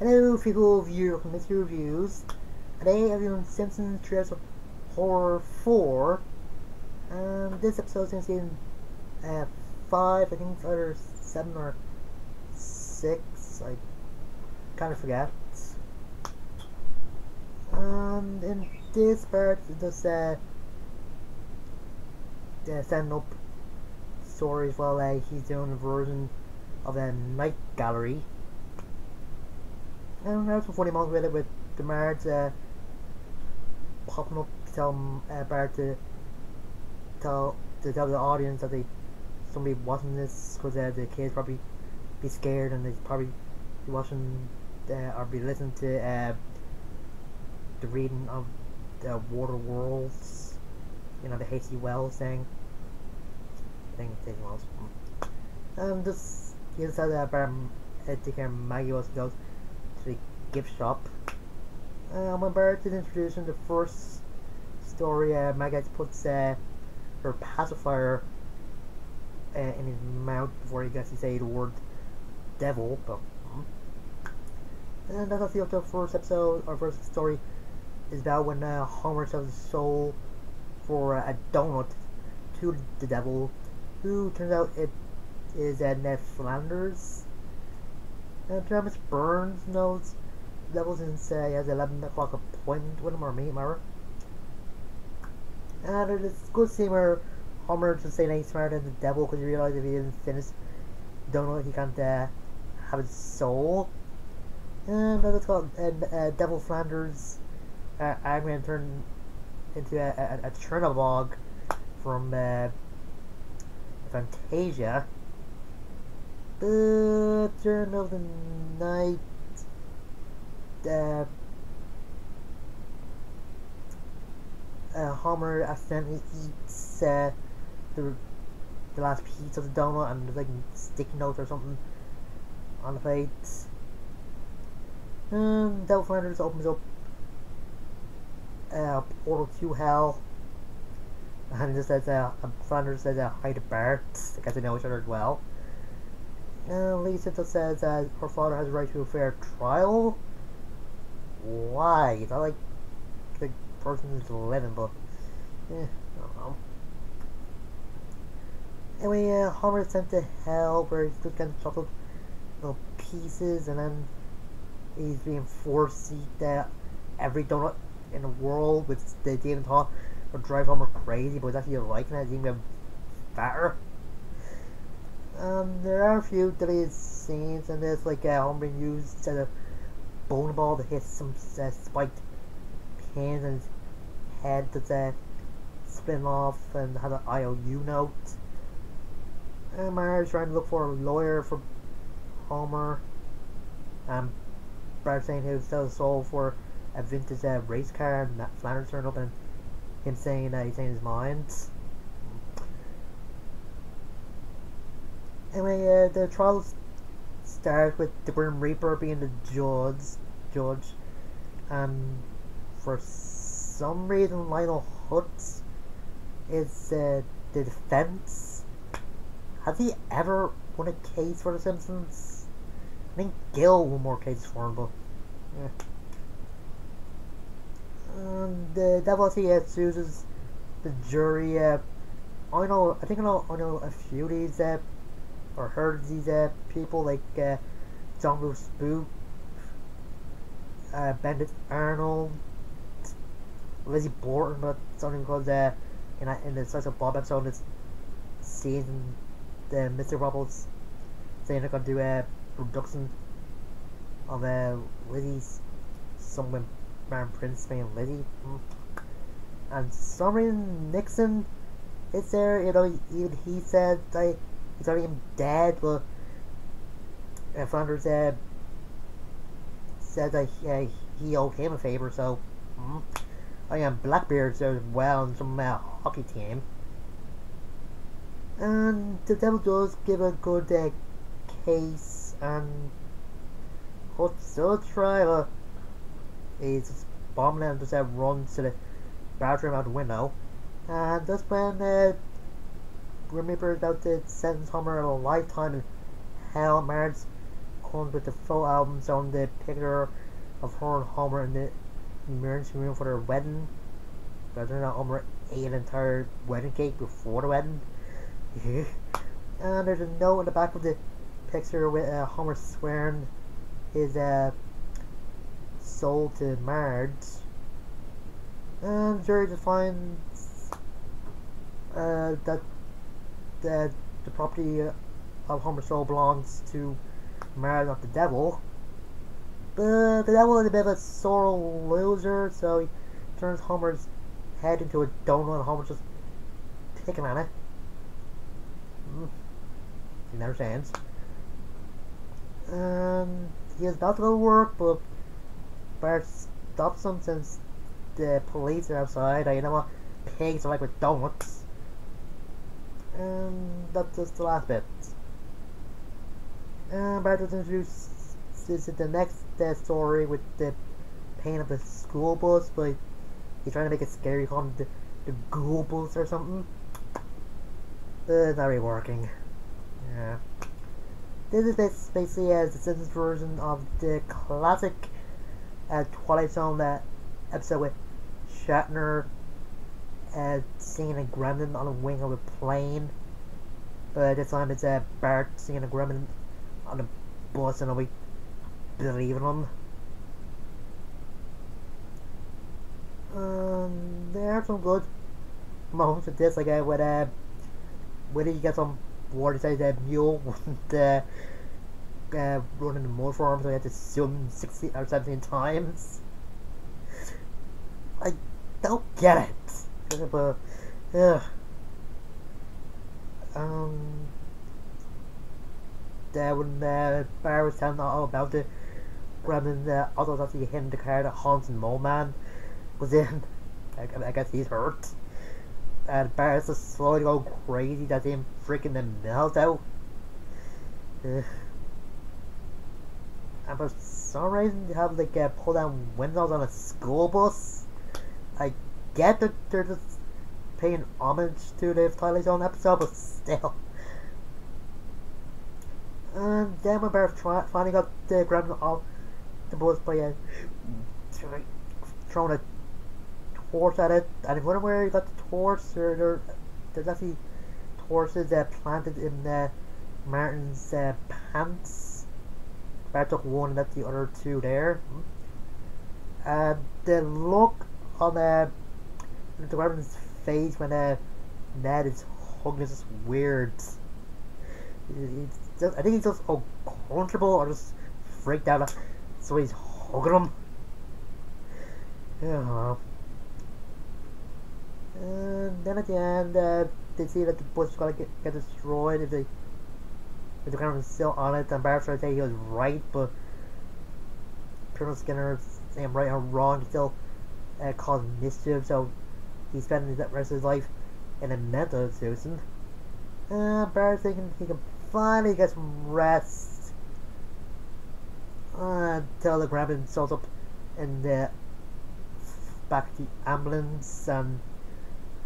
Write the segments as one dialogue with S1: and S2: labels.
S1: Hello, people, viewer from Mr. Reviews. Today, I'm doing Simpsons Treehouse Horror 4. This episode is in 5, I think it's either 7 or 6. I kind of forget. And in this part, it does setting up stories while he's doing a version of a night gallery. And there's some funny moments with it, with the Marge popping up to tell Bart to tell the audience that somebody watching this, because the kids probably be scared and they'd probably be watching or be listening to the reading of the Water Worlds, the H.G. Wells thing. I think it's H.G. Wells. Just he said that Bart Maggie was to go to the gift shop. When Bart is introduced in the first story, Maggie puts her pacifier in his mouth before he gets to say the word devil. But and that's what the first episode or first story is about, when Homer sells his soul for a donut to the devil, who turns out it is Ned Flanders. Thomas Burns knows the devil since he has 11 o'clock appointment with him, or meet him. And there's this good scene where Homer just saying he's smarter than the devil, because he realizes if he didn't finish the donut, he can't have his soul. And that's called Devil Flanders argument turned into a Chernobog from Fantasia. But during the middle of the night, Homer accidentally eats the last piece of the donut, and there's like sticky notes or something on the plate. Devil Flanders opens up a portal to hell, and just says Flanders says hi to Bart, because they know each other as well. Lisa just says her father has a right to a fair trial. Why? It's not like the person who's living, but I don't know. Anyway, Homer is sent to hell, where he's just getting chopped up little pieces, and then he's being forced to eat every donut in the world, which they even thought would drive Homer crazy, but he's actually liking it. He's even getting fatter. There are a few deleted scenes in this, like Homer being used as a bowling ball to hit some spiked pins, and his head that's splitting off and had an IOU note. And Marge trying to look for a lawyer for Homer. Bart saying he would sell his soul for a vintage race car, and Flanders turned up, and him saying he's changed his mind. Anyway, the trial starts with the Grim Reaper being the judge, and for some reason Lionel Hutz is the defense. Has he ever won a case for the Simpsons? I think Gil won more cases for him, but yeah. The devil sues the jury. I know a few of these or heard of these people, like John Bruce Spook, Benedict Arnold, Lizzie Borden, but it's only because in the Slice of Bob episode this season, Mr. Robles saying they're gonna do a production of Lizzie's some man Prince playing Lizzie, and some reason Nixon is there. Even he said he's already dead, but Flanders said that he owed him a favor, so I am Blackbeard's as well on some hockey team. And the devil does give a good case, and Hutz still try, but he's just bombing and just runs to the bathroom out the window. And that's when Grim Reaper is about to sentence Homer a lifetime in hell. Marge comes with the full album showing the picture of her and Homer in the emergency room for their wedding. But they're not Homer ate an entire wedding cake before the wedding. And there's a note in the back of the picture with Homer swearing his soul to Marge. And Jerry just finds that the property of Homer's soul belongs to Marge, not the devil. But the devil is a bit of a sore loser, so he turns Homer's head into a donut and Homer's just picking at it. He never changes. And he is about to go to work, but Bart stops him since the police are outside. You know what pigs are like with donuts. And that's just the last bit. And Bart was introduced to the next story with the pain of the school bus, but he's trying to make it scary, calling it the ghoul bus or something. But it's not really working. Yeah. This is basically the Simpsons version of the classic Twilight Zone episode with Shatner singing a gremlin on the wing of a plane. But this time it's Bart singing a gremlin on a bus and nobody believing him. There are some good moments with this, like when he gets on board inside the mule and running the mud for him, so he had to swim 60 or 17 times. I don't get it. But when Barry was telling all about it, Gremlin also was actually hitting the car that Hans and Mole Man was in. I guess he's hurt. And Barry's just slowly going crazy that him freaking the melt out. And for some reason they have like pull down windows on a school bus. I get that they're just paying homage to the Twilight Zone episode, but still. And then when Barry finally got the Gremlin off the bus by throwing a torch at it, and if you wonder where he got the torch, there's actually torches planted in Martin's pants. Bart took one and left the other two there. The look on the Gremlin's face when Ned is hugging is just weird. I think he's just uncomfortable or just freaked out, so he's hugging him. Yeah. And then at the end, they see that the bus is gonna get destroyed if the Gremlin's still on it, and Bart's trying to say he was right, but Colonel Skinner saying right or wrong, he still caused mischief, so he's spending the rest of his life in a mental institution. Bart's thinking he can finally get some rest until the Gremlin shows up in the back of the ambulance and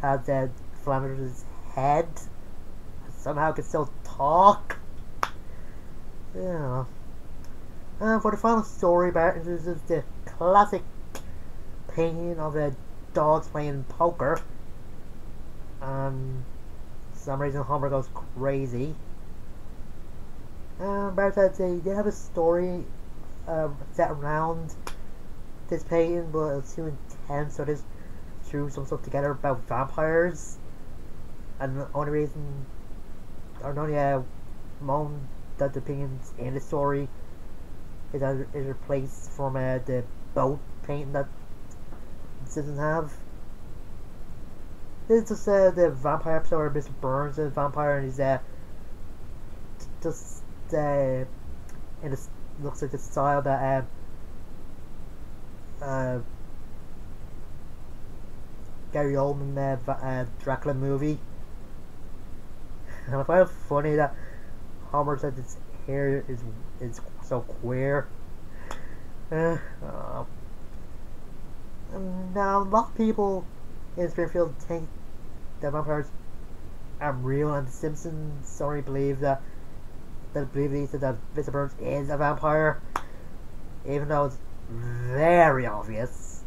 S1: has Flanders' head. Somehow can still talk. Yeah. And for the final story, Bart introduces the classic painting of dogs playing poker. For some reason Homer goes crazy. Bart said they have a story set around this painting, but it's too intense, so they threw some stuff together about vampires. And the only reason, or the only moment that the paintings in the story is that it is replaced from the boat painting that the Simpsons have. This is just the vampire episode where Mr. Burns is a vampire and he's just in this looks like the style that Gary Oldman Dracula movie. And I find it funny that Homer said his hair is so queer. Now a lot of people in Springfield think that vampires are real, and the Simpsons only believe that that believe Lisa that Mr. Burns is a vampire, even though it's very obvious.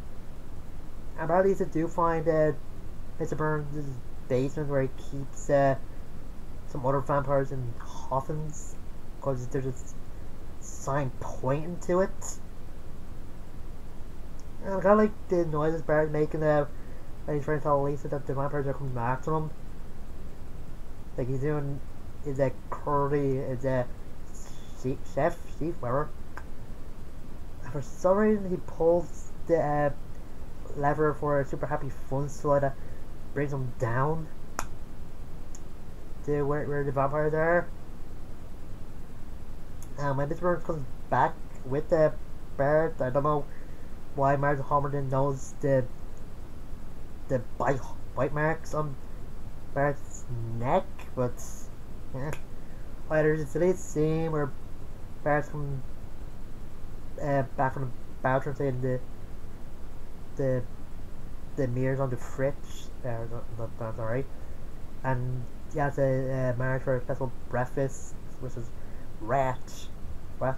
S1: And Brad Lisa do find Mr. Burns' basement where he keeps some other vampires in coffins, because there's a sign pointing to it. And I kind of like the noises Bart's making when he's trying to tell Lisa that the vampires are coming after him. Like he's doing his curly, his chef, whatever. And for some reason he pulls the lever for a super happy fun slide that brings him down to where the vampires are. And when Mr. Burns comes back with the Bart, I don't know why Marge Homer didn't notice the bite marks on Bart's neck, but yeah. There's a silly scene where Bart's coming back from the bathroom saying the mirrors on the fridge. That's alright. And he has a marriage for a special breakfast, which is rats, whatever.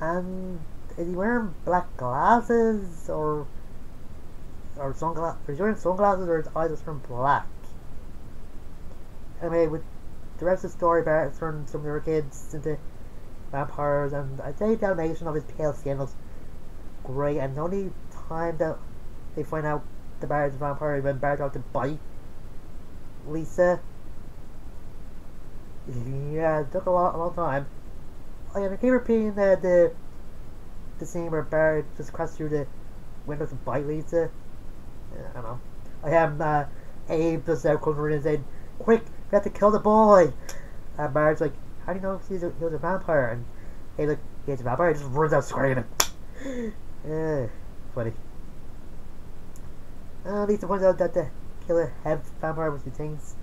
S1: And is he wearing black glasses or sunglasses? He's wearing sunglasses or his eyes are turned black. Anyway, with the rest of the story, Bart turned some of the other kids into vampires, and I'd say the animation of his pale skin looks great. And the only time that they find out the Bart's a vampire is when Bart out to bite Lisa. Yeah, it took a long time. Oh yeah, and I keep repeating the scene where Bart just crashes through the window to bite Lisa. Yeah, I don't know. I am Abe just coming in and saying, "Quick, we have to kill the boy." And Bart's like, "How do you know he was a vampire?" And Abe's like, "He's a vampire." He just runs out screaming. Funny. Lisa points out that the killer head vampire, which he thinks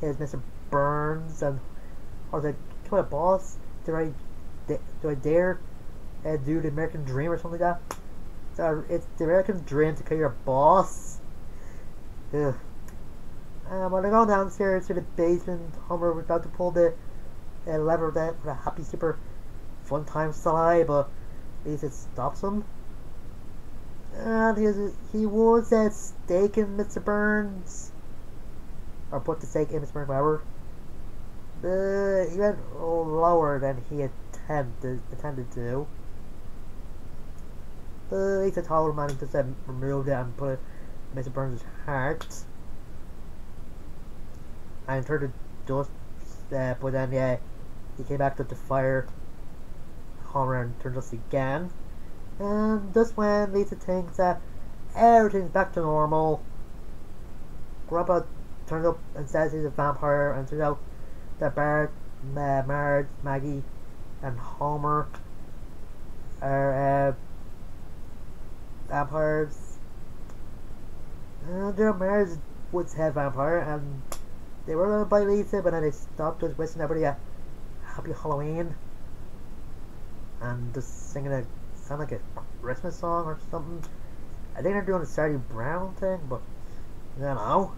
S1: is Mr. Burns, and or the killer boss. Do I dare do the American Dream or something like that? So it's the American Dream to kill your boss. Ugh. When I go downstairs to the basement, Homer was about to pull the lever there for a happy, super fun time slide, but Lisa stops him. And he was staking Mr. Burns, or put the stake in Mr. Burns, whatever. He went lower than he intended to. Lisa told him and he just removed it and put it in Mr. Burns' heart. And turned to dust, but then he came back to the fire Homer and turned dust again. And just when Lisa thinks that everything's back to normal, Grandpa turns up and says he's a vampire, and turns out that Bart, Marge, Maggie, and Homer are vampires. Their Marge was head vampire, and they were going to bite Lisa, but then they stopped just wishing everybody a happy Halloween and just singing a sound like a Christmas song or something. I think they're doing a Charlie Brown thing, but I don't know.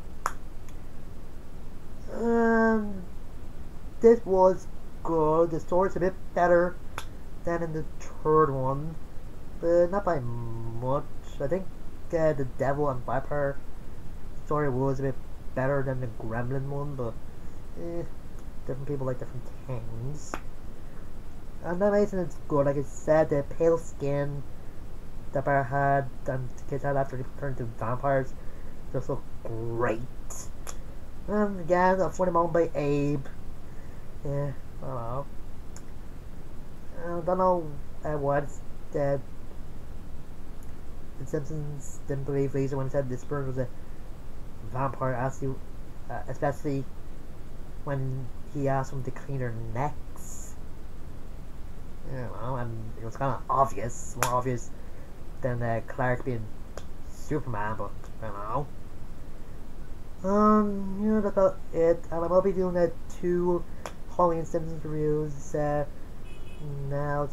S1: This was good. The story's a bit better than in the third one, but not by much. I think the Devil and Vampire story was a bit better than the Gremlin one, but different people like different things. And that makes it good. Like I said, the pale skin that Bart had and the kids had after they turned into vampires just look great. And again, a funny moment by Abe. Yeah, I don't know what the Simpsons didn't believe Lisa when he said this bird was a vampire, especially when he asked him to clean their necks. You know, and it was kind of obvious, more obvious than Clark being Superman, but I don't know. Yeah, that's about it. And I will be doing 2 Halloween Simpsons reviews. Now,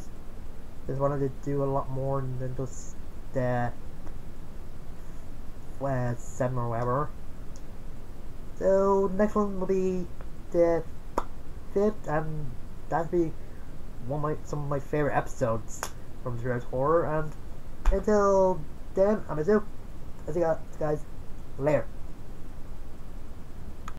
S1: just wanted to do a lot more than just 7 or whatever. So next one will be the fifth, and that'll be some of my favorite episodes from Treehouse Horror. And until then, I'm Mister Who. I'll see you guys later.